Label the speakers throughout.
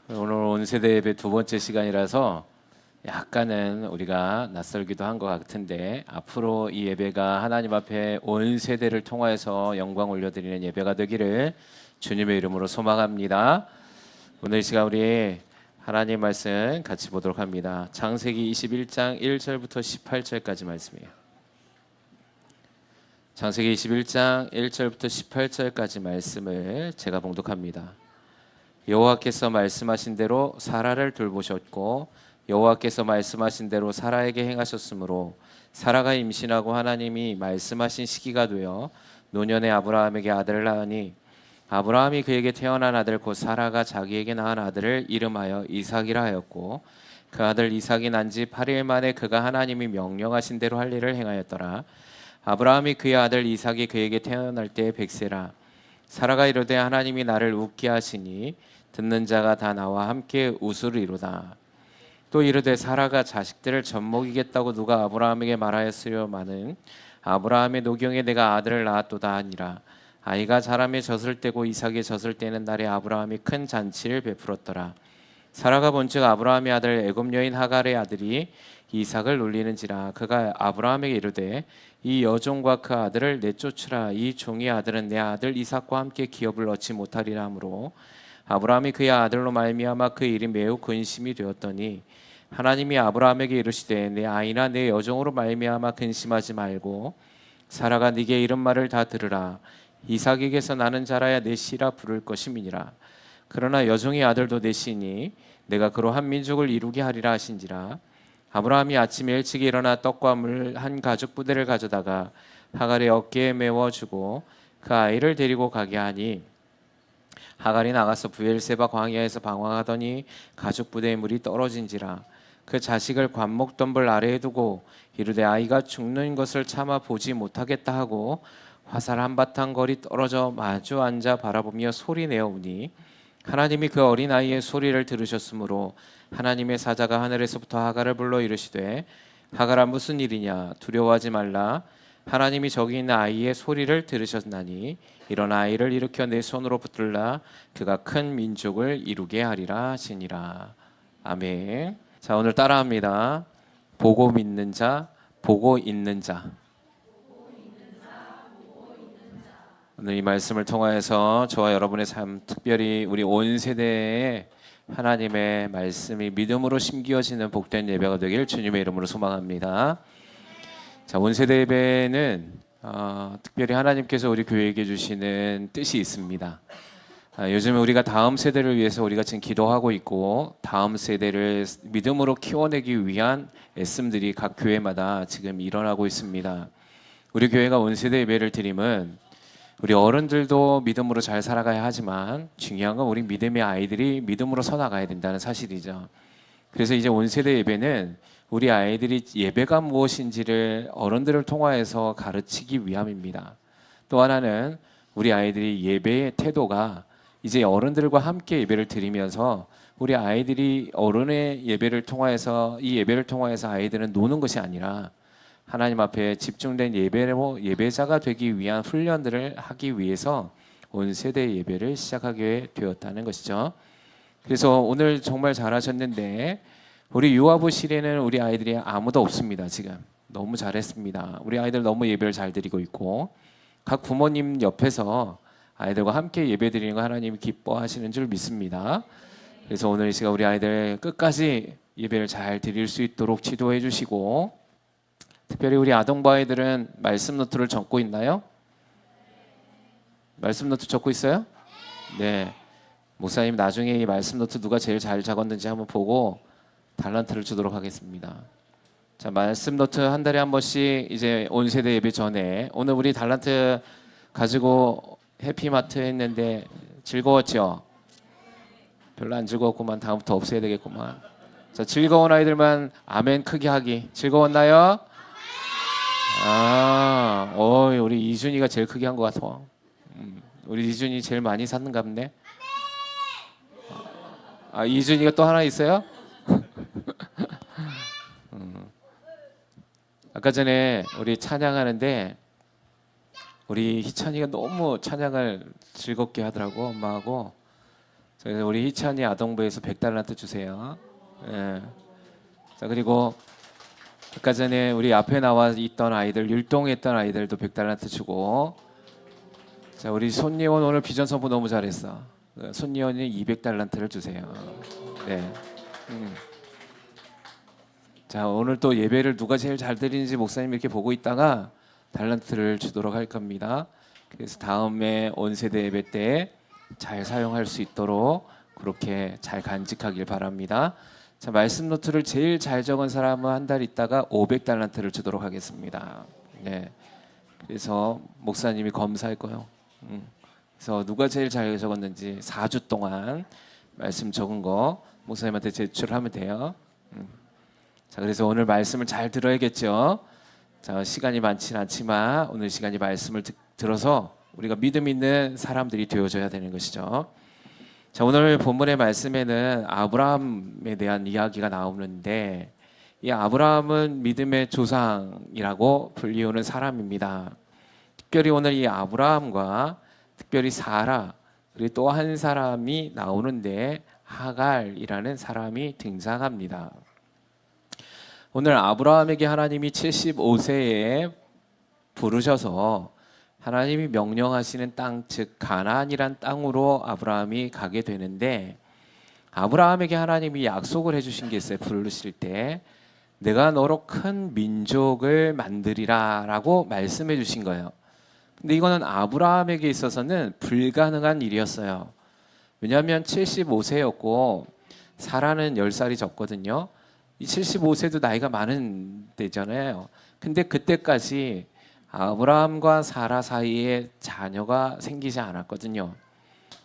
Speaker 1: 오늘 온세대 예배 두 번째 시간이라서 약간은 우리가 낯설기도 한 것 같은데, 앞으로 이 예배가 하나님 앞에 온 세대를 통하여서 영광 올려드리는 예배가 되기를 주님의 이름으로 소망합니다. 오늘 이 시간 우리 하나님 말씀 같이 보도록 합니다. 창세기 21장 1절부터 18절까지 말씀이에요. 창세기 21장 1절부터 18절까지 말씀을 제가 봉독합니다. 여호와께서 말씀하신 대로 사라를 돌보셨고 여호와께서 말씀하신 대로 사라에게 행하셨으므로 사라가 임신하고 하나님이 말씀하신 시기가 되어 노년에 아브라함에게 아들을 낳으니 아브라함이 그에게 태어난 아들 곧 사라가 자기에게 낳은 아들을 이름하여 이삭이라 하였고 그 아들 이삭이 난 지 8일 만에 그가 하나님이 명령하신 대로 할 일을 행하였더라. 아브라함이 그의 아들 이삭이 그에게 태어날 때에 100세라. 사라가 이르되 하나님이 나를 웃게 하시니 듣는 자가 다 나와 함께 웃으리로다. 또 이르되 사라가 자식들을 젖먹이겠다고 누가 아브라함에게 말하였으려마는 아브라함의 노경에 내가 아들을 낳았도다 하니라. 아이가 자라매 젖을 때고 이삭이 젖을 때는 날에 아브라함이 큰 잔치를 베풀었더라. 사라가 본즉 아브라함의 아들 애굽 여인 하갈의 아들이 이삭을 놀리는지라. 그가 아브라함에게 이르되 이 여종과 그 아들을 내쫓으라. 이 종의 아들은 내 아들 이삭과 함께 기업을 얻지 못하리라 하므로 아브라함이 그의 아들로 말미암아 그 일이 매우 근심이 되었더니 하나님이 아브라함에게 이르시되 내 아이나 내 여종으로 말미암아 근심하지 말고 사라가 네게 이른 말을 다 들으라. 이삭에게서 나는 자라야 내 씨라 부를 것임이니라. 그러나 여종의 아들도 내 씨니 내가 그로 한 민족을 이루게 하리라 하신지라. 아브라함이 아침에 일찍 일어나 떡과 물 한 가죽 부대를 가져다가 하갈의 어깨에 메워주고 그 아이를 데리고 가게 하니 하갈이 나가서 브엘세바 광야에서 방황하더니 가죽 부대에 물이 떨어진지라. 그 자식을 관목덤불 아래에 두고 이르되 아이가 죽는 것을 참아 보지 못하겠다 하고 화살 한바탕 거리 떨어져 마주 앉아 바라보며 소리내어 우니 하나님이 그 어린 아이의 소리를 들으셨으므로 하나님의 사자가 하늘에서부터 하갈을 불러 이르시되 하갈아 무슨 일이냐 두려워하지 말라. 하나님이 저기 있는 아이의 소리를 들으셨나니 일어나 아이를 일으켜 내 손으로 붙들라. 그가 큰 민족을 이루게 하리라 하시니라. 아멘. 자, 오늘 따라합니다. 보고 믿는 자, 보고 있는 자. 오늘 이 말씀을 통하여서 저와 여러분의 삶, 특별히 우리 온 세대에 하나님의 말씀이 믿음으로 심기어지는 복된 예배가 되길 주님의 이름으로 소망합니다. 자, 온 세대 예배는 특별히 하나님께서 우리 교회에게 주시는 뜻이 있습니다. 요즘에 우리가 다음 세대를 위해서 우리가 지금 기도하고 있고 다음 세대를 믿음으로 키워내기 위한 애씀들이 각 교회마다 지금 일어나고 있습니다. 우리 교회가 온 세대 예배를 드림은 우리 어른들도 믿음으로 잘 살아가야 하지만 중요한 건 우리 믿음의 아이들이 믿음으로 서나가야 된다는 사실이죠. 그래서 이제 온 세대 예배는 우리 아이들이 예배가 무엇인지를 어른들을 통하여서 가르치기 위함입니다. 또 하나는 우리 아이들이 예배의 태도가 이제 어른들과 함께 예배를 드리면서 우리 아이들이 어른의 예배를 통하여서 이 예배를 통하여서 아이들은 노는 것이 아니라 하나님 앞에 집중된 예배로 예배자가 되기 위한 훈련들을 하기 위해서 온 세대 예배를 시작하게 되었다는 것이죠. 그래서 오늘 정말 잘하셨는데 우리 유아부실에는 우리 아이들이 아무도 없습니다. 지금 너무 잘했습니다. 우리 아이들 너무 예배를 잘 드리고 있고 각 부모님 옆에서 아이들과 함께 예배 드리는 거 하나님이 기뻐하시는 줄 믿습니다. 그래서 오늘 이 시간 우리 아이들 끝까지 예배를 잘 드릴 수 있도록 지도해 주시고 특별히 우리 아동부 아이들은 말씀 노트를 적고 있나요? 말씀 노트 적고 있어요? 네. 목사님 나중에 이 말씀 노트 누가 제일 잘 적었는지 한번 보고 달란트를 주도록 하겠습니다. 자, 말씀 노트 한 달에 한 번씩 이제 온 세대 예배 전에 오늘 우리 달란트 가지고 해피마트 했는데 즐거웠죠? 별로 안 즐거웠구만. 다음부터 없애야 되겠구만. 자, 즐거운 아이들만 아멘 크게 하기. 즐거웠나요? 우리 이준이가 제일 크게 한 것 같아. 우리 이준이 제일 많이 샀는가 보네. 이준이가 또 하나 있어요? 아까 전에 우리 찬양하는데 우리 희찬이가 너무 찬양을 즐겁게 하더라고 엄마하고. 그래서 우리 희찬이 아동부에서 100달란트 주세요. 예. 자, 그리고 아까 전에 우리 앞에 나와 있던 아이들, 율동했던 아이들도 100달란트 주고, 자, 우리 손예원 오늘 비전 선포 너무 잘했어. 손예원이 200달란트를 주세요. 네. 자, 오늘 또 예배를 누가 제일 잘 드리는지 목사님 이렇게 보고 있다가 달란트를 주도록 할 겁니다. 그래서 다음에 온세대 예배 때 잘 사용할 수 있도록 그렇게 잘 간직하길 바랍니다. 자, 말씀 노트를 제일 잘 적은 사람은 한 달 있다가 500달란트를 주도록 하겠습니다. 네. 그래서 목사님이 검사할 거예요. 그래서 누가 제일 잘 적었는지 4주 동안 말씀 적은 거 목사님한테 제출하면 돼요. 자, 그래서 오늘 말씀을 잘 들어야겠죠. 자, 시간이 많지는 않지만 오늘 시간이 말씀을 들어서 우리가 믿음 있는 사람들이 되어줘야 되는 것이죠. 자, 오늘 본문의 말씀에는 아브라함에 대한 이야기가 나오는데, 이 아브라함은 믿음의 조상이라고 불리우는 사람입니다. 특별히 오늘 이 아브라함과 특별히 사라, 그리고 또 한 사람이 나오는데 하갈이라는 사람이 등장합니다. 오늘 아브라함에게 하나님이 75세에 부르셔서 하나님이 명령하시는 땅, 즉 가나안이란 땅으로 아브라함이 가게 되는데, 아브라함에게 하나님이 약속을 해주신 게 있어요. 부르실 때 내가 너로 큰 민족을 만들이라 라고 말씀해 주신 거예요. 근데 이거는 아브라함에게 있어서는 불가능한 일이었어요. 왜냐하면 75세였고 사라는 10살이 적거든요. 이 75세도 나이가 많은 때잖아요. 근데 그때까지 아브라함과 사라 사이에 자녀가 생기지 않았거든요.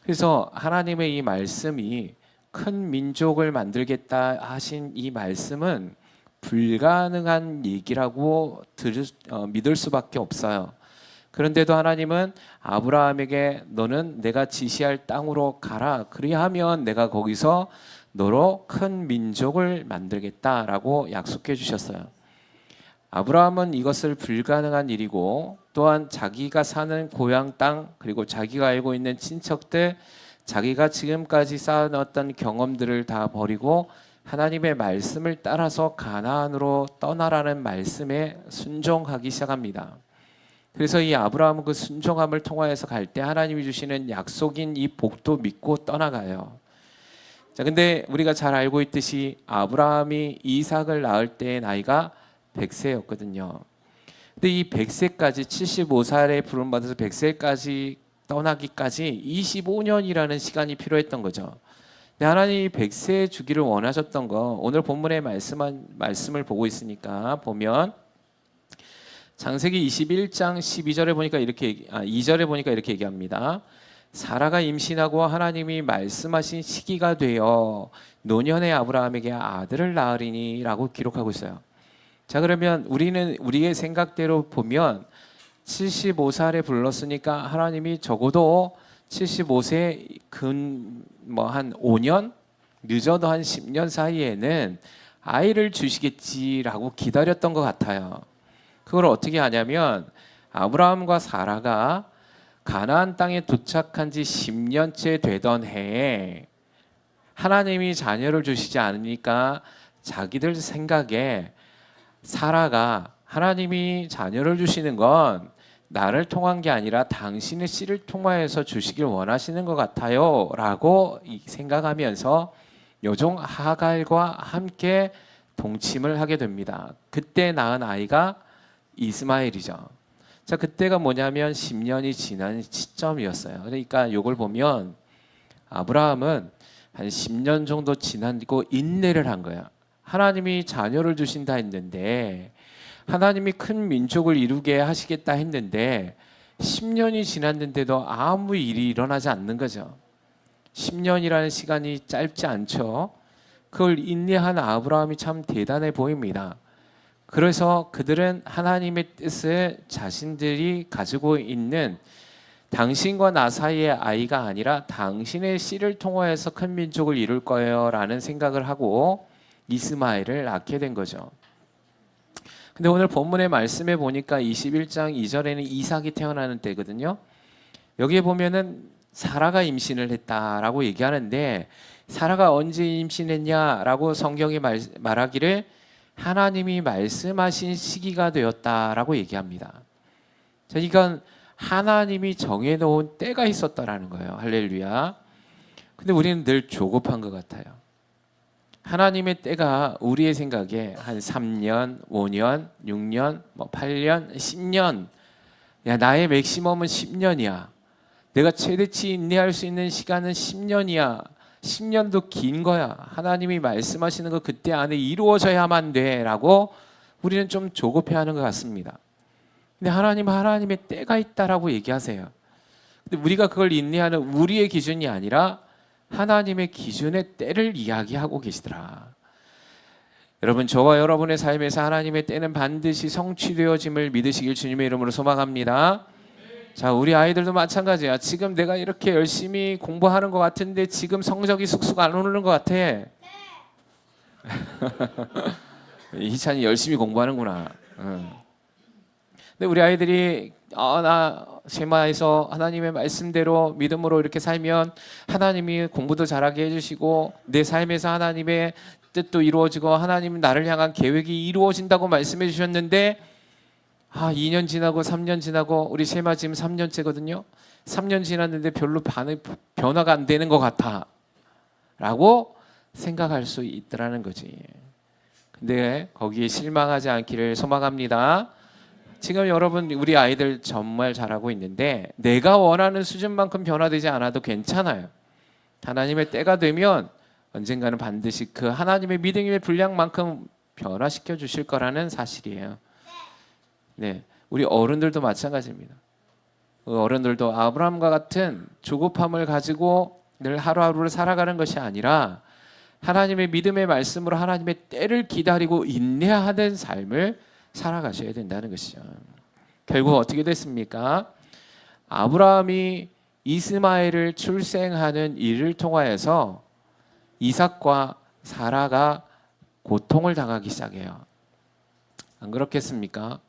Speaker 1: 그래서 하나님의 이 말씀이 큰 민족을 만들겠다 하신 이 말씀은 불가능한 얘기라고 믿을 수밖에 없어요. 그런데도 하나님은 아브라함에게 너는 내가 지시할 땅으로 가라. 그리하면 내가 거기서 너로 큰 민족을 만들겠다라고 약속해 주셨어요. 아브라함은 이것을 불가능한 일이고 또한 자기가 사는 고향 땅 그리고 자기가 알고 있는 친척들 자기가 지금까지 쌓아놨던 경험들을 다 버리고 하나님의 말씀을 따라서 가나안으로 떠나라는 말씀에 순종하기 시작합니다. 그래서 이 아브라함은 그 순종함을 통하여서 갈 때 하나님이 주시는 약속인 이 복도 믿고 떠나가요. 자, 근데 우리가 잘 알고 있듯이 아브라함이 이삭을 낳을 때의 나이가 100세였거든요. 근데 이 100세까지 75살에 부름받아서 100세까지 떠나기까지 25년이라는 시간이 필요했던 거죠. 근데 하나님이 100세 주기를 원하셨던 거 오늘 본문의 말씀을 보고 있으니까 보면 창세기 21장 12절에 보니까 2절에 보니까 이렇게 얘기합니다. 사라가 임신하고 하나님이 말씀하신 시기가 되어 노년의 아브라함에게 아들을 낳으리니라고 기록하고 있어요. 자, 그러면 우리는 우리의 생각대로 보면 75살에 불렀으니까 하나님이 적어도 75세 한 5년 늦어도 한 10년 사이에는 아이를 주시겠지라고 기다렸던 것 같아요. 그걸 어떻게 하냐면 아브라함과 사라가 가나안 땅에 도착한 지 10년째 되던 해에 하나님이 자녀를 주시지 않으니까 자기들 생각에 사라가 하나님이 자녀를 주시는 건 나를 통한 게 아니라 당신의 씨를 통하여서 주시길 원하시는 것 같아요 라고 생각하면서 여종 하갈과 함께 동침을 하게 됩니다. 그때 낳은 아이가 이스마엘이죠. 자, 그때가 뭐냐면 10년이 지난 시점이었어요. 그러니까 이걸 보면 아브라함은 한 10년 정도 지나고 인내를 한 거야. 하나님이 자녀를 주신다 했는데 하나님이 큰 민족을 이루게 하시겠다 했는데 10년이 지났는데도 아무 일이 일어나지 않는 거죠. 10년이라는 시간이 짧지 않죠. 그걸 인내한 아브라함이 참 대단해 보입니다. 그래서 그들은 하나님의 뜻을 자신들이 가지고 있는 당신과 나 사이의 아이가 아니라 당신의 씨를 통하여서 큰 민족을 이룰 거예요 라는 생각을 하고 이스마엘을 낳게 된 거죠. 근데 오늘 본문의 말씀에 보니까 21장 2절에는 이삭이 태어나는 때거든요. 여기에 보면은 사라가 임신을 했다라고 얘기하는데 사라가 언제 임신했냐라고 성경이 말하기를 하나님이 말씀하신 시기가 되었다라고 얘기합니다. 자, 이건 하나님이 정해놓은 때가 있었다라는 거예요. 할렐루야. 근데 우리는 늘 조급한 것 같아요. 하나님의 때가 우리의 생각에 한 3년, 5년, 6년, 8년, 10년. 야, 나의 맥시멈은 10년이야. 내가 최대치 인내할 수 있는 시간은 10년이야. 10년도 긴 거야. 하나님이 말씀하시는 거 그때 안에 이루어져야만 돼 라고 우리는 좀 조급해하는 것 같습니다. 근데 하나님의 때가 있다라고 얘기하세요. 근데 우리가 그걸 인내하는 우리의 기준이 아니라 하나님의 기준의 때를 이야기하고 계시더라. 여러분, 저와 여러분의 삶에서 하나님의 때는 반드시 성취되어짐을 믿으시길 주님의 이름으로 소망합니다. 자, 우리 아이들도 마찬가지야. 지금 내가 이렇게 열심히 공부하는 것 같은데 지금 성적이 쑥쑥 안 오르는 것 같아. 희찬이 열심히 공부하는구나. 근데 우리 아이들이 나 쉐마에서 하나님의 말씀대로 믿음으로 이렇게 살면 하나님이 공부도 잘하게 해주시고 내 삶에서 하나님의 뜻도 이루어지고 하나님 나를 향한 계획이 이루어진다고 말씀해 주셨는데 2년 지나고 3년 지나고 우리 쉐마 지금 3년째거든요. 3년 지났는데 별로 변화가 안 되는 것 같아 라고 생각할 수 있더라는 거지. 근데 거기에 실망하지 않기를 소망합니다. 지금 여러분 우리 아이들 정말 잘하고 있는데 내가 원하는 수준만큼 변화되지 않아도 괜찮아요. 하나님의 때가 되면 언젠가는 반드시 그 하나님의 믿음의 분량만큼 변화시켜 주실 거라는 사실이에요. 네, 우리 어른들도 마찬가지입니다. 어른들도 아브라함과 같은 조급함을 가지고 늘 하루하루를 살아가는 것이 아니라 하나님의 믿음의 말씀으로 하나님의 때를 기다리고 인내하는 삶을 살아가셔야 된다는 것이죠. 결국 어떻게 됐습니까? 아브라함이 이스마엘을 출생하는 일을 통하여서 이삭과 사라가 고통을 당하기 시작해요. 안 그렇겠습니까?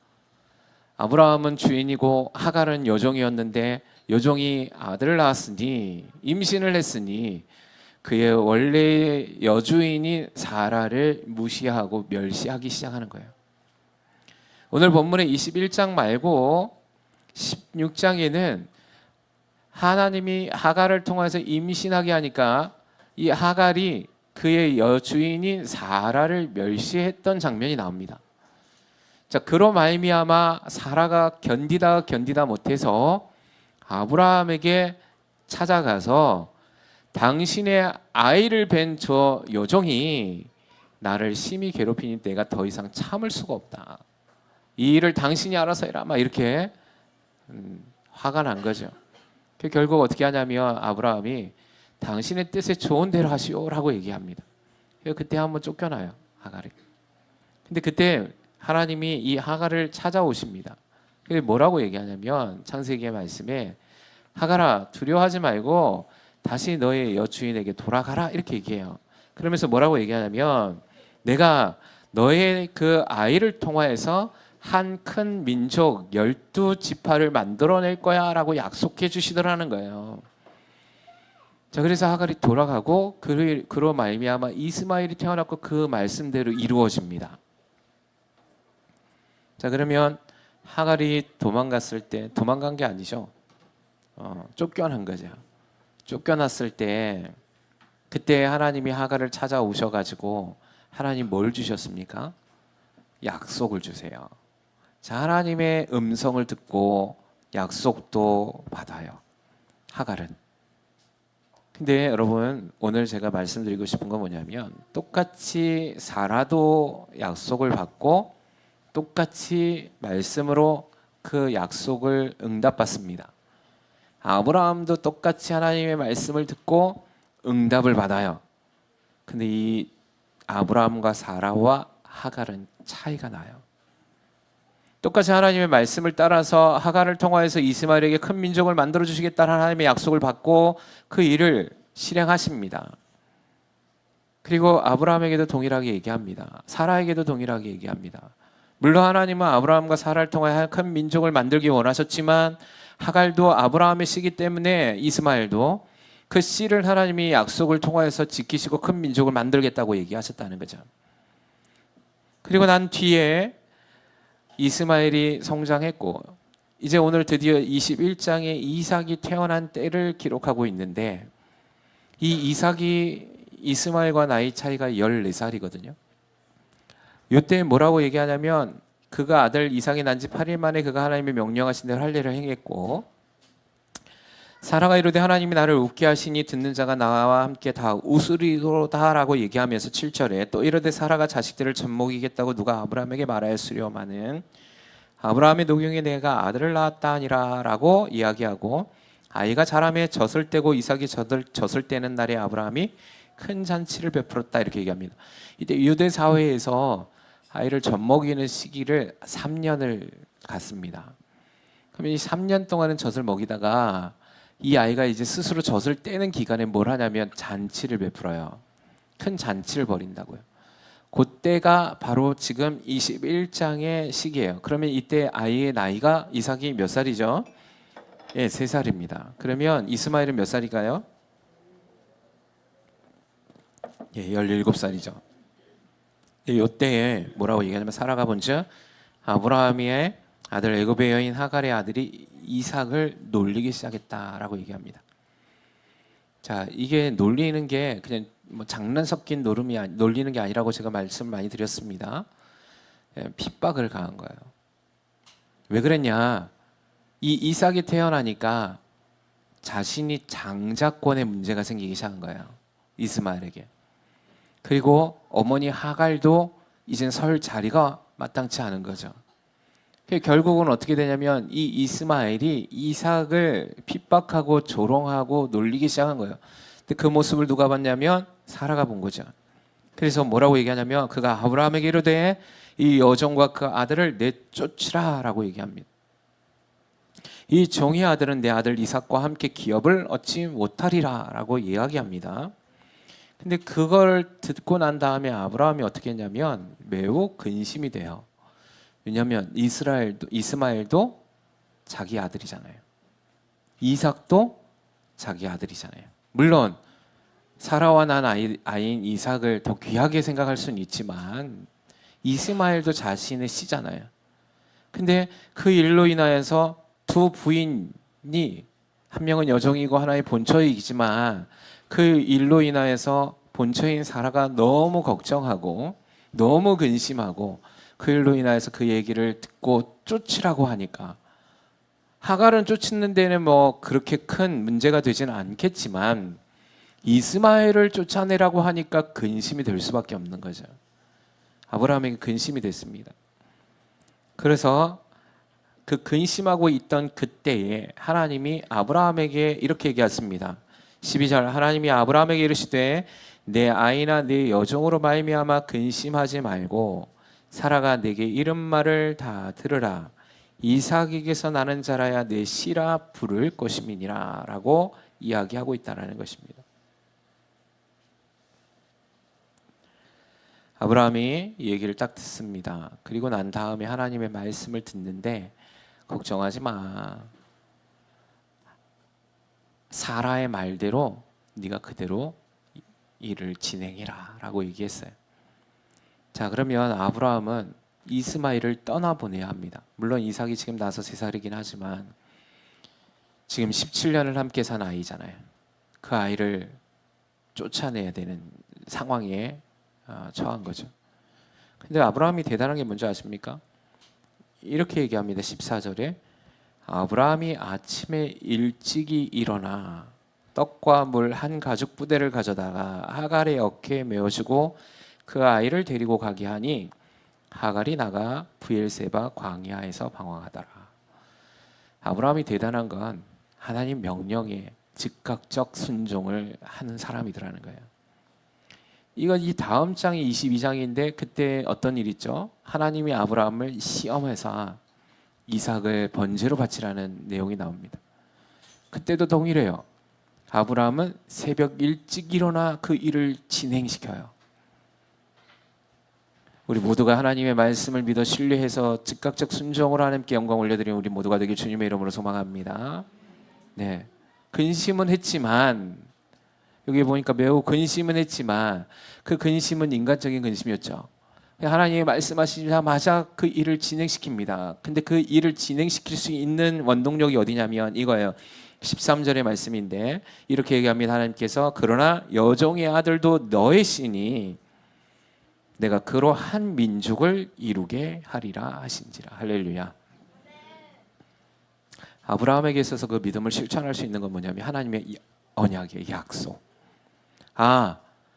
Speaker 1: 아브라함은 주인이고 하갈은 여종이었는데 여종이 아들을 낳았으니 임신을 했으니 그의 원래 여주인이 사라를 무시하고 멸시하기 시작하는 거예요. 오늘 본문의 21장 말고 16장에는 하나님이 하갈을 통해서 임신하게 하니까 이 하갈이 그의 여주인인 사라를 멸시했던 장면이 나옵니다. 자, 그로 말미암아 사라가 견디다 못해서 아브라함에게 찾아가서 당신의 아이를 뵌 저 여종이 나를 심히 괴롭히니 내가 더 이상 참을 수가 없다. 이 일을 당신이 알아서 해라. 막 이렇게 화가 난 거죠. 결국 어떻게 하냐면 아브라함이 당신의 뜻에 좋은 대로 하시오라고 얘기합니다. 그때 한번 쫓겨나요, 하갈이. 근데 그때 하나님이 이 하갈을 찾아오십니다. 뭐라고 얘기하냐면 창세기의 말씀에 하갈아 두려워하지 말고 다시 너의 여주인에게 돌아가라 이렇게 얘기해요. 그러면서 뭐라고 얘기하냐면 내가 너의 그 아이를 통하여서 한 큰 민족 12지파를 만들어낼 거야 라고 약속해 주시더라는 거예요. 자, 그래서 하갈이 돌아가고 그로 말미암아 이스마엘이 태어났고 그 말씀대로 이루어집니다. 자, 그러면 하갈이 도망갔을 때 도망간 게 아니죠. 쫓겨난 거죠. 쫓겨났을 때 그때 하나님이 하갈을 찾아오셔가지고 하나님 뭘 주셨습니까? 약속을 주세요. 자, 하나님의 음성을 듣고 약속도 받아요, 하갈은. 근데 여러분 오늘 제가 말씀드리고 싶은 건 뭐냐면 똑같이 사라도 약속을 받고 똑같이 말씀으로 그 약속을 응답받습니다. 아브라함도 똑같이 하나님의 말씀을 듣고 응답을 받아요. 근데 이 아브라함과 사라와 하갈은 차이가 나요. 똑같이 하나님의 말씀을 따라서 하갈을 통하여서 이스마엘에게 큰 민족을 만들어 주시겠다는 하나님의 약속을 받고 그 일을 실행하십니다. 그리고 아브라함에게도 동일하게 얘기합니다. 사라에게도 동일하게 얘기합니다. 물론 하나님은 아브라함과 사라를 통하여 큰 민족을 만들기 원하셨지만 하갈도 아브라함의 씨기 때문에 이스마엘도 그 씨를 하나님이 약속을 통하여서 지키시고 큰 민족을 만들겠다고 얘기하셨다는 거죠. 그리고 난 뒤에 이스마엘이 성장했고 이제 오늘 드디어 21장에 이삭이 태어난 때를 기록하고 있는데 이 이삭이 이스마엘과 나이 차이가 14살이거든요. 이때 뭐라고 얘기하냐면 그가 아들 이삭이 난 지 8일 만에 그가 하나님의 명령하신 대로 할 일을 행했고 사라가 이르되 하나님이 나를 웃게 하시니 듣는 자가 나와 함께 다 웃으리로다라고 얘기하면서 7절에 또 이르되 사라가 자식들을 젖먹이겠다고 누가 아브라함에게 말하였으려마는 아브라함의 노경에 내가 아들을 낳았다 하니라라고 이야기하고 아이가 자라매 젖을 떼고 이삭이 젖을 떼는 날에 아브라함이 큰 잔치를 베풀었다 이렇게 얘기합니다. 이때 유대 사회에서 아이를 젖먹이는 시기를 3년을 갖습니다. 그러면 이 3년 동안은 젖을 먹이다가 이 아이가 이제 스스로 젖을 떼는 기간에 뭘 하냐면 잔치를 베풀어요. 큰 잔치를 벌인다고요. 그때가 바로 지금 21장의 시기예요. 그러면 이때 아이의 나이가 이삭이 몇 살이죠? 예, 3살입니다. 그러면 이스마엘은 몇 살일까요? 예, 17살이죠. 이때에 뭐라고 얘기하냐면 사라가 본즉 아브라함의 아들 애굽의 여인 하갈의 아들이 이삭을 놀리기 시작했다라고 얘기합니다. 자, 이게 놀리는 게 그냥 뭐 장난 섞인 놀리는 게 아니라고 제가 말씀을 많이 드렸습니다. 예, 핍박을 가한 거예요. 왜 그랬냐? 이 이삭이 태어나니까 자신이 장자권에 문제가 생기기 시작한 거예요. 이스마엘에게. 그리고 어머니 하갈도 이젠 설 자리가 마땅치 않은 거죠. 결국은 어떻게 되냐면 이 이스마엘이 이삭을 핍박하고 조롱하고 놀리기 시작한 거예요. 근데 그 모습을 누가 봤냐면 사라가 본 거죠. 그래서 뭐라고 얘기하냐면 그가 아브라함에게 이르되 이 여종과 그 아들을 내쫓으라라고 얘기합니다. 이 종의 아들은 내 아들 이삭과 함께 기업을 얻지 못하리라라고 이야기합니다. 근데 그걸 듣고 난 다음에 아브라함이 어떻게 했냐면 매우 근심이 돼요. 왜냐하면 이스마엘도 자기 아들이잖아요. 이삭도 자기 아들이잖아요. 물론 사라와 난 아이인 이삭을 더 귀하게 생각할 수는 있지만 이스마엘도 자신의 씨잖아요. 근데 그 일로 인하여서 두 부인이 한 명은 여종이고 하나의 본처이지만 그 일로 인하여서 본처인 사라가 너무 걱정하고 너무 근심하고 그 일로 인하여서 그 얘기를 듣고 쫓으라고 하니까 하갈은 쫓는 데는 뭐 그렇게 큰 문제가 되지는 않겠지만 이스마엘을 쫓아내라고 하니까 근심이 될 수밖에 없는 거죠. 아브라함에게 근심이 됐습니다. 그래서 그 근심하고 있던 그때에 하나님이 아브라함에게 이렇게 얘기했습니다. 12절 하나님이 아브라함에게 이르시되 내 아이나 내 여종으로 말미암아 근심하지 말고 사라가 내게 이른 말을 다 들으라. 이삭에게서 나는 자라야 내 씨라 부를 것임이니라 라고 이야기하고 있다는 것입니다. 아브라함이 이 얘기를 딱 듣습니다. 그리고 난 다음에 하나님의 말씀을 듣는데 걱정하지 마. 사라의 말대로 네가 그대로 일을 진행해라 라고 얘기했어요. 자, 그러면 아브라함은 이스마엘을 떠나보내야 합니다. 물론 이삭이 지금 나서 3살이긴 하지만 지금 17년을 함께 산 아이잖아요. 그 아이를 쫓아내야 되는 상황에 처한 거죠. 근데 아브라함이 대단한 게 뭔지 아십니까? 이렇게 얘기합니다. 14절에 아브라함이 아침에 일찍이 일어나 떡과 물 한 가죽 부대를 가져다가 하갈의 어깨에 메어주고 그 아이를 데리고 가게 하니 하갈이 나가 브엘세바 광야에서 방황하더라. 아브라함이 대단한 건 하나님 명령에 즉각적 순종을 하는 사람이더라는 거예요. 이 다음 장이 22장인데 그때 어떤 일이 있죠? 하나님이 아브라함을 시험해서 이삭을 번제로 바치라는 내용이 나옵니다. 그때도 동일해요. 아브라함은 새벽 일찍 일어나 그 일을 진행시켜요. 우리 모두가 하나님의 말씀을 믿어 신뢰해서 즉각적 순종으로 하나님께 영광 올려드리는 우리 모두가 되길 주님의 이름으로 소망합니다. 네, 근심은 했지만 여기 보니까 매우 근심은 했지만 그 근심은 인간적인 근심이었죠. 하나님이 말씀하시자마자 그 일을 진행시킵니다. 근데 그 일을 진행시킬 수 있는 원동력이 어디냐면 이거예요. 13절의 말씀인데 이렇게 얘기합니다. 하나님께서 그러나 여종의 아들도 너의 씨니 내가 그로 한 민족을 이루게 하리라 하신지라. 할렐루야. 아브라함에게 있어서 그 믿음을 실천할 수 있는 건 뭐냐면 하나님의 언약의 약속.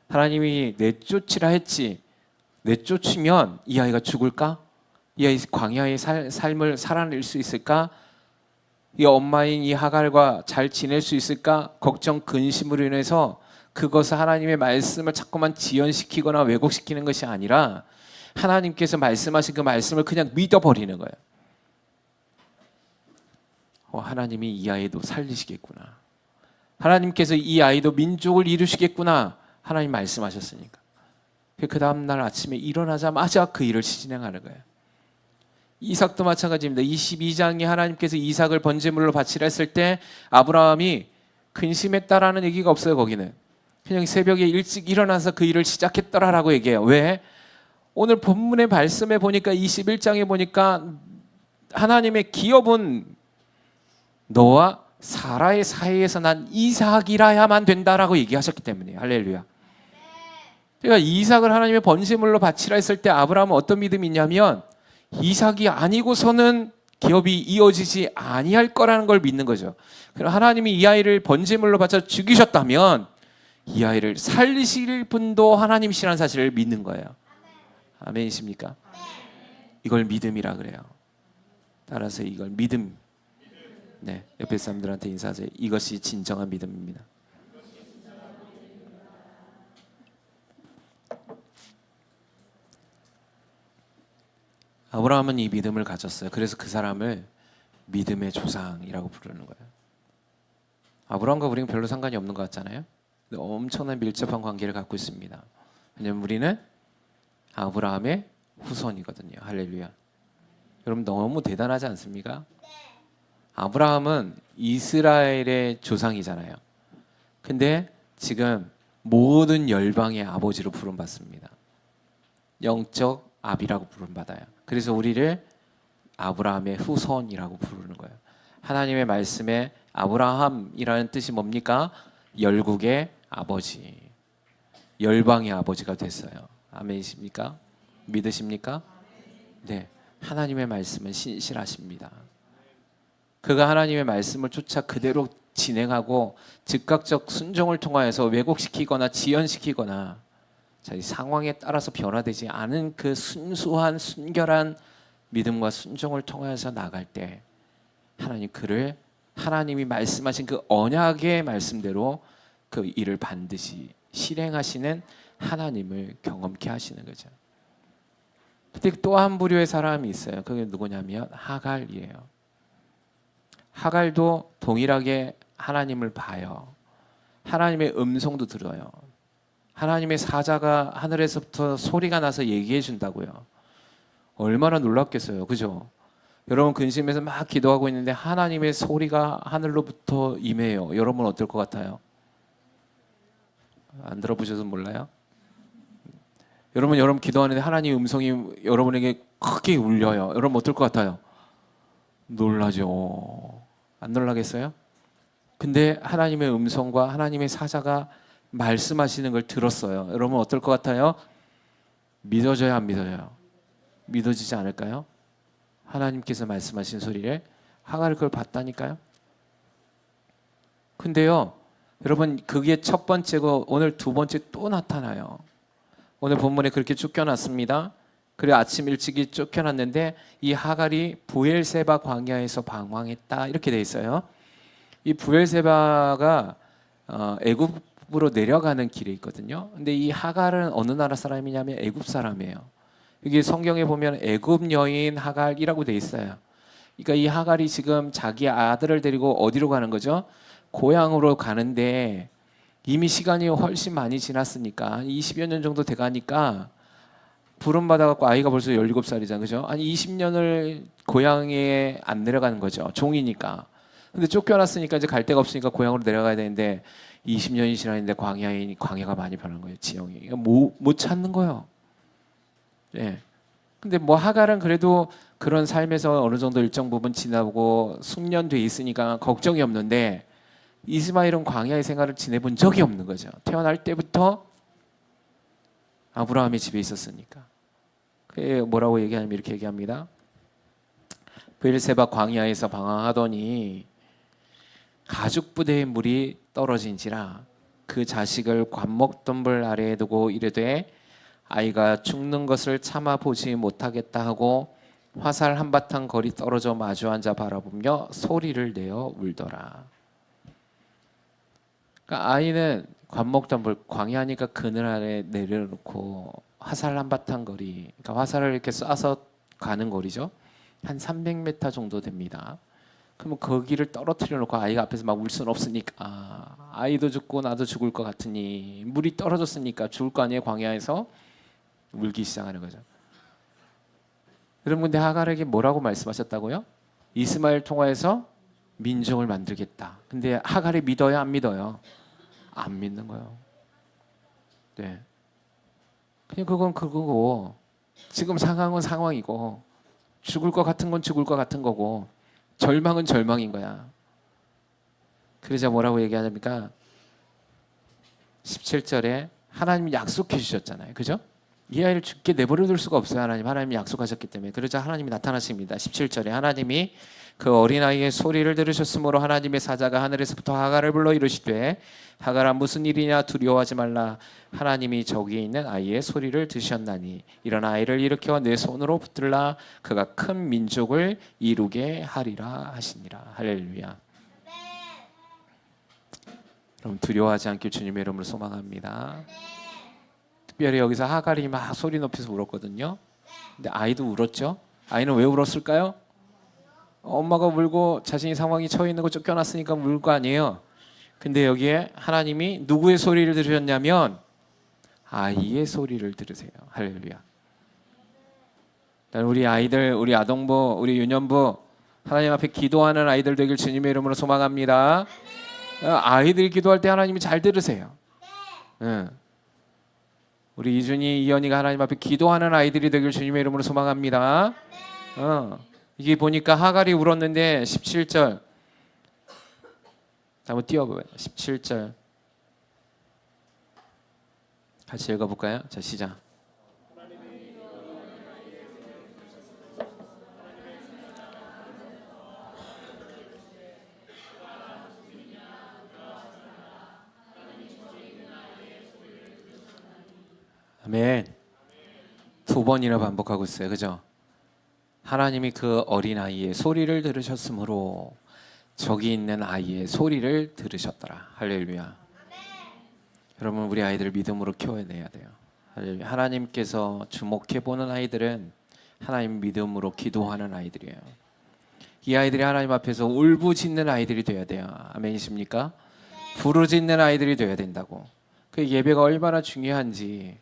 Speaker 1: 하나님이 내쫓으라 했지. 내쫓으면 이 아이가 죽을까? 이 아이 광야의 삶을 살아낼 수 있을까? 이 엄마인 이 하갈과 잘 지낼 수 있을까? 걱정, 근심으로 인해서 그것을 하나님의 말씀을 자꾸만 지연시키거나 왜곡시키는 것이 아니라 하나님께서 말씀하신 그 말씀을 그냥 믿어버리는 거예요. 하나님이 이 아이도 살리시겠구나. 하나님께서 이 아이도 민족을 이루시겠구나. 하나님 말씀하셨으니까. 그 다음날 아침에 일어나자마자 그 일을 진행하는 거예요. 이삭도 마찬가지입니다. 22장에 하나님께서 이삭을 번제물로 바치라 했을 때 아브라함이 근심했다라는 얘기가 없어요. 거기는 그냥 새벽에 일찍 일어나서 그 일을 시작했더라라고 얘기해요. 왜? 오늘 본문의 말씀에 보니까 21장에 보니까 하나님의 기업은 너와 사라의 사이에서 난 이삭이라야만 된다라고 얘기하셨기 때문이에요. 할렐루야. 그러니까 이삭을 하나님의 번제물로 바치라 했을 때 아브라함은 어떤 믿음이 있냐면 이삭이 아니고서는 기업이 이어지지 아니할 거라는 걸 믿는 거죠. 그럼 하나님이 이 아이를 번제물로 바쳐 죽이셨다면 이 아이를 살리실 분도 하나님이시라는 사실을 믿는 거예요. 아멘이십니까? 이걸 믿음이라 그래요. 따라서 이걸 믿음. 네, 옆에 사람들한테 인사하세요. 이것이 진정한 믿음입니다. 아브라함은 이 믿음을 가졌어요. 그래서 그 사람을 믿음의 조상이라고 부르는 거예요. 아브라함과 우리는 별로 상관이 없는 것 같잖아요. 근데 엄청난 밀접한 관계를 갖고 있습니다. 왜냐하면 우리는 아브라함의 후손이거든요. 할렐루야. 여러분 너무 대단하지 않습니까? 아브라함은 이스라엘의 조상이잖아요. 근데 지금 모든 열방의 아버지로 부름받습니다. 영적 아비라고 부름받아요. 그래서 우리를 아브라함의 후손이라고 부르는 거예요. 하나님의 말씀에 아브라함이라는 뜻이 뭡니까? 열국의 아버지, 열방의 아버지가 됐어요. 아멘이십니까? 믿으십니까? 네, 하나님의 말씀은 신실하십니다. 그가 하나님의 말씀을 쫓아 그대로 진행하고 즉각적 순종을 통하여서 왜곡시키거나 지연시키거나 자기 상황에 따라서 변화되지 않은 그 순수한 순결한 믿음과 순종을 통하여서 나갈 때 하나님 그를 하나님이 말씀하신 그 언약의 말씀대로 그 일을 반드시 실행하시는 하나님을 경험케 하시는 거죠. 근데 또 한 부류의 사람이 있어요. 그게 누구냐면 하갈이에요. 하갈도 동일하게 하나님을 봐요. 하나님의 음성도 들어요. 하나님의 사자가 하늘에서부터 소리가 나서 얘기해 준다고요. 얼마나 놀랍겠어요. 그죠? 여러분 근심해서 막 기도하고 있는데 하나님의 소리가 하늘로부터 임해요. 여러분 어떨 것 같아요? 안 들어보셔서 몰라요? 여러분 기도하는데 하나님의 음성이 여러분에게 크게 울려요. 여러분 어떨 것 같아요? 놀라죠. 안 놀라겠어요? 근데 하나님의 음성과 하나님의 사자가 말씀하시는 걸 들었어요. 여러분 어떨 것 같아요? 믿어져요, 안 믿어져요? 믿어지지 않을까요? 하나님께서 말씀하신 소리를 하갈이 그걸 봤다니까요. 근데요, 여러분 그게 첫 번째고 오늘 두 번째 또 나타나요. 오늘 본문에 그렇게 쫓겨났습니다. 그래 아침 일찍이 쫓겨났는데 이 하갈이 부엘세바 광야에서 방황했다 이렇게 돼 있어요. 이 부엘세바가 애굽으로 내려가는 길에 있거든요. 근데 이 하갈은 어느 나라 사람이냐면 애굽 사람이에요. 여기 성경에 보면 애굽 여인 하갈이라고 돼 있어요. 그러니까 이 하갈이 지금 자기 아들을 데리고 어디로 가는 거죠? 고향으로 가는데 이미 시간이 훨씬 많이 지났으니까 20여 년 정도 돼가니까 부름 받아갖고 아이가 벌써 17살이잖아, 그죠? 아니 20년을 고향에 안 내려가는 거죠. 종이니까. 근데 쫓겨났으니까 이제 갈 데가 없으니까 고향으로 내려가야 되는데 20년이 지났는데 광야가 많이 변한 거예요. 지형이 못 찾는 거예요. 예. 근데 뭐 하갈은 그래도 그런 삶에서 어느 정도 일정 부분 지나고 숙련돼 있으니까 걱정이 없는데 이스마엘은 광야의 생활을 지내본 적이 없는 거죠. 태어날 때부터 아브라함의 집에 있었으니까. 그게 뭐라고 얘기하냐면 이렇게 얘기합니다. 브엘세바 광야에서 방황하더니 가죽 부대의 물이 떨어진지라 그 자식을 관목덤불 아래에 두고 이르되 아이가 죽는 것을 참아 보지 못하겠다 하고 화살 한바탕 거리 떨어져 마주 앉아 바라보며 소리를 내어 울더라. 그러니까 아이는 관목덤불 광야니까 그늘 아래 내려놓고 화살 한바탕 거리, 그러니까 화살을 이렇게 쏴서 가는 거리죠. 한 300m 정도 됩니다. 그러면 거기를 떨어뜨려 놓고 아이가 앞에서 막 울 수는 없으니까 아이도 죽고 나도 죽을 것 같으니 물이 떨어졌으니까 죽을 거 아니에요. 광야에서 울기 시작하는 거죠. 여러분 근데 하갈에게 뭐라고 말씀하셨다고요? 이스마엘 통하여서 민족을 만들겠다. 근데 하갈이 믿어요, 안 믿어요? 안 믿는 거예요. 네. 그냥 그건 그거고 지금 상황은 상황이고 죽을 것 같은 건 죽을 것 같은 거고 절망은 절망인 거야. 그러자 뭐라고 얘기하냐니까 17절에 하나님이 약속해 주셨잖아요. 그죠? 이 아이를 죽게 내버려 둘 수가 없어요. 하나님이 약속하셨기 때문에. 그러자 하나님이 나타나십니다. 17절에 하나님이 그 어린아이의 소리를 들으셨으므로 하나님의 사자가 하늘에서부터 하갈을 불러 이르시되 하갈아 무슨 일이냐 두려워하지 말라. 하나님이 저기에 있는 아이의 소리를 들으셨나니 일어나 아이를 일으켜 내 손으로 붙들라. 그가 큰 민족을 이루게 하리라 하시니라. 할렐루야. 그럼 두려워하지 않길 주님의 이름으로 소망합니다. 특별히 여기서 하갈이 막 소리 높여서 울었거든요. 근데 아이도 울었죠. 아이는 왜 울었을까요? 엄마가 울고 자신이 상황이 처해 있는 거 쫓겨났으니까 울 거 아니에요. 근데 여기에 하나님이 누구의 소리를 들으셨냐면 아이의 소리를 들으세요. 할렐루야. 우리 아이들, 우리 아동부, 우리 유년부 하나님 앞에 기도하는 아이들 되길 주님의 이름으로 소망합니다. 아이들이 기도할 때 하나님이 잘 들으세요. 응. 우리 이준이, 이현이가 하나님 앞에 기도하는 아이들이 되길 주님의 이름으로 소망합니다. 이게 보니까 하갈이 울었는데 17절 한번 띄워봐요. 17절 같이 읽어볼까요? 자 시작. 아멘. 두 번이나 반복하고 있어요. 그죠? 하나님이 그 어린아이의 소리를 들으셨으므로 저기 있는 아이의 소리를 들으셨더라. 할렐루야. 여러분 우리 아이들 믿음으로 키워내야 돼요. 할렐루야. 하나님께서 주목해보는 아이들은 하나님 믿음으로 기도하는 아이들이에요. 이 아이들이 하나님 앞에서 울부짖는 아이들이 돼야 돼요. 아멘이십니까? 부르짖는 아이들이 돼야 된다고. 그 예배가 얼마나 중요한지.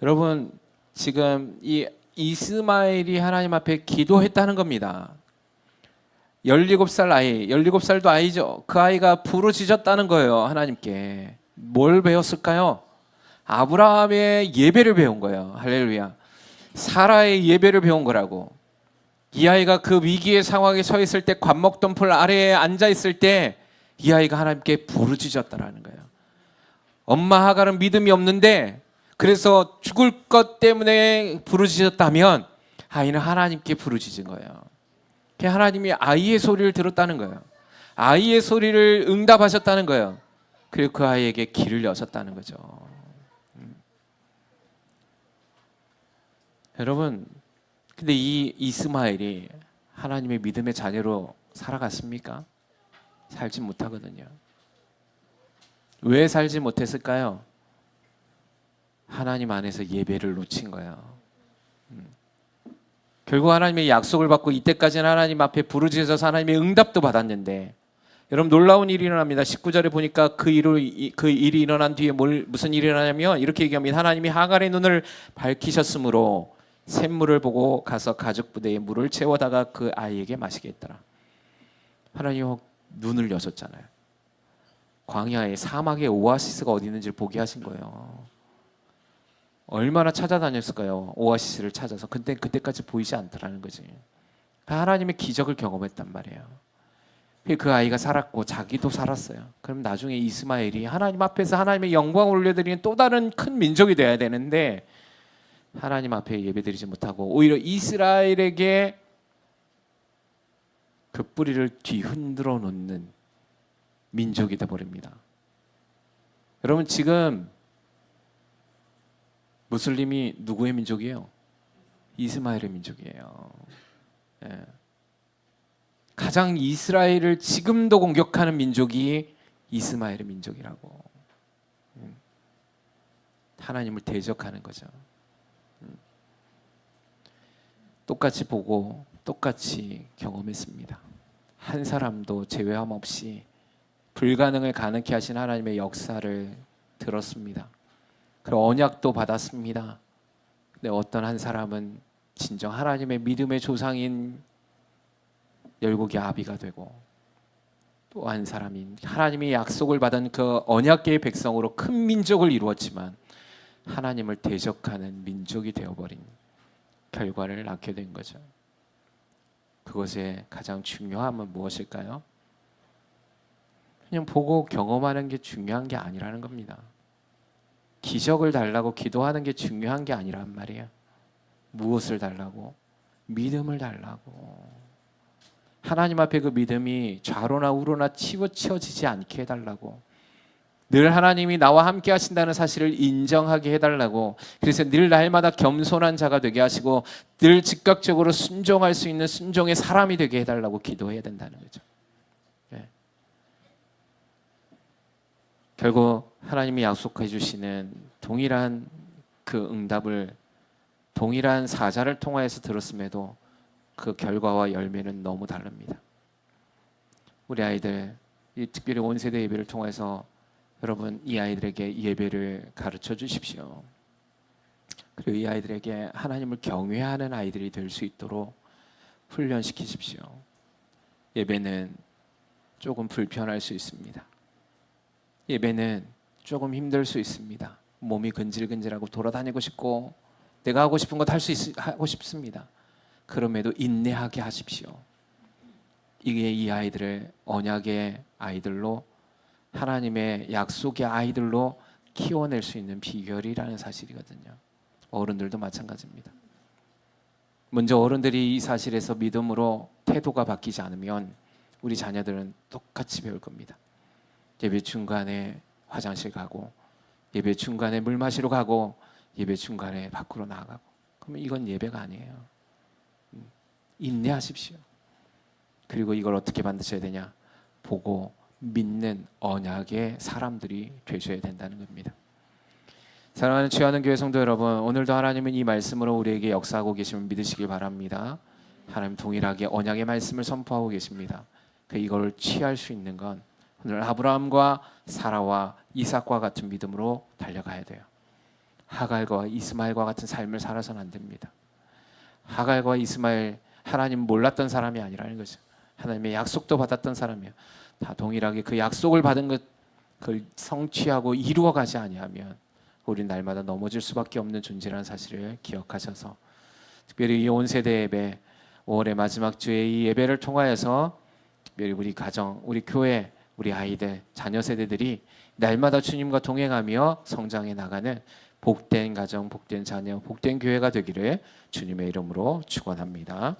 Speaker 1: 여러분 지금 이 이스마엘이 하나님 앞에 기도했다는 겁니다. 17살 아이, 17살도 아이죠. 그 아이가 부르짖었다는 거예요. 하나님께. 뭘 배웠을까요? 아브라함의 예배를 배운 거예요. 할렐루야. 사라의 예배를 배운 거라고. 이 아이가 그 위기의 상황에 서 있을 때 관목덤불 아래에 앉아 있을 때 이 아이가 하나님께 부르짖었다라는 거예요. 엄마 하갈은 믿음이 없는데 그래서 죽을 것 때문에 부르짖었다면 아이는 하나님께 부르짖은 거예요. 하나님이 아이의 소리를 들었다는 거예요. 아이의 소리를 응답하셨다는 거예요. 그리고 그 아이에게 길을 여셨다는 거죠. 여러분, 근데 이 이스마엘이 하나님의 믿음의 자녀로 살아갔습니까? 살지 못하거든요. 왜 살지 못했을까요? 하나님 안에서 예배를 놓친 거예요. 결국 하나님의 약속을 받고 이때까지는 하나님 앞에 부르짖어서 하나님의 응답도 받았는데 여러분 놀라운 일이 일어납니다. 19절에 보니까 그 일이 일어난 뒤에 무슨 일이 일어나냐면 이렇게 얘기합니다. 하나님이 하갈의 눈을 밝히셨으므로 샘물을 보고 가서 가죽 부대에 물을 채워다가 그 아이에게 마시게 했더라. 하나님이 눈을 여셨잖아요. 광야에 사막에 오아시스가 어디 있는지를 보게 하신 거예요. 얼마나 찾아다녔을까요? 오아시스를 찾아서. 근데 그때까지 보이지 않더라는 거지. 하나님의 기적을 경험했단 말이에요. 그 아이가 살았고 자기도 살았어요. 그럼 나중에 이스마엘이 하나님 앞에서 하나님의 영광을 올려드리는 또 다른 큰 민족이 되어야 되는데 하나님 앞에 예배드리지 못하고 오히려 이스라엘에게 그 뿌리를 뒤흔들어 놓는 민족이 되어버립니다. 여러분 지금 무슬림이 누구의 민족이에요? 이스마엘의 민족이에요. 예. 가장 이스라엘을 지금도 공격하는 민족이 이스마엘의 민족이라고. 하나님을 대적하는 거죠. 똑같이 보고 똑같이 경험했습니다. 한 사람도 제외함 없이 불가능을 가능케 하신 하나님의 역사를 들었습니다. 그리고 언약도 받았습니다. 근데 어떤 한 사람은 진정 하나님의 믿음의 조상인 열국의 아비가 되고 또 한 사람인 하나님이 약속을 받은 그 언약계의 백성으로 큰 민족을 이루었지만 하나님을 대적하는 민족이 되어버린 결과를 낳게 된 거죠. 그것의 가장 중요함은 무엇일까요? 그냥 보고 경험하는 게 중요한 게 아니라는 겁니다. 기적을 달라고 기도하는 게 중요한 게 아니란 말이에요. 무엇을 달라고? 믿음을 달라고. 하나님 앞에 그 믿음이 좌로나 우로나 치우쳐지지 않게 해달라고. 늘 하나님이 나와 함께 하신다는 사실을 인정하게 해달라고. 그래서 늘 날마다 겸손한 자가 되게 하시고 늘 즉각적으로 순종할 수 있는 순종의 사람이 되게 해달라고 기도해야 된다는 거죠. 네. 결국 하나님이 약속해 주시는 동일한 그 응답을 동일한 사자를 통하여서 들었음에도 그 결과와 열매는 너무 다릅니다. 우리 아이들 이 특별히 온세대 예배를 통해서 여러분 이 아이들에게 예배를 가르쳐 주십시오. 그리고 이 아이들에게 하나님을 경외하는 아이들이 될 수 있도록 훈련시키십시오. 예배는 조금 불편할 수 있습니다. 예배는 조금 힘들 수 있습니다. 몸이 근질근질하고 돌아다니고 싶고 내가 하고 싶은 것 하고 싶습니다. 그럼에도 인내하게 하십시오. 이게 이 아이들을 언약의 아이들로 하나님의 약속의 아이들로 키워낼 수 있는 비결이라는 사실이거든요. 어른들도 마찬가지입니다. 먼저 어른들이 이 사실에서 믿음으로 태도가 바뀌지 않으면 우리 자녀들은 똑같이 배울 겁니다. 예배 중간에 화장실 가고 예배 중간에 물 마시러 가고 예배 중간에 밖으로 나가고 그러면 이건 예배가 아니에요. 인내하십시오. 그리고 이걸 어떻게 만드셔야 되냐? 보고 믿는 언약의 사람들이 되셔야 된다는 겁니다. 사랑하는 취하는 교회 성도 여러분, 오늘도 하나님은 이 말씀으로 우리에게 역사하고 계심을 믿으시길 바랍니다. 하나님 동일하게 언약의 말씀을 선포하고 계십니다. 이걸 취할 수 있는 건 오늘 아브라함과 사라와 이삭과 같은 믿음으로 달려가야 돼요. 하갈과 이스마엘과 같은 삶을 살아서는 안 됩니다. 하갈과 이스마엘 하나님 몰랐던 사람이 아니라는 거죠. 하나님의 약속도 받았던 사람이에요. 다 동일하게 그 약속을 받은 것 그걸 성취하고 이루어가지 아니하면 우리는 날마다 넘어질 수밖에 없는 존재라는 사실을 기억하셔서 특별히 이 온 세대 예배 5월의 마지막 주의 이 예배를 통하여서 특별히 우리 가정, 우리 교회, 우리 아이들, 자녀 세대들이 날마다 주님과 동행하며 성장해 나가는 복된 가정, 복된 자녀, 복된 교회가 되기를 주님의 이름으로 축원합니다.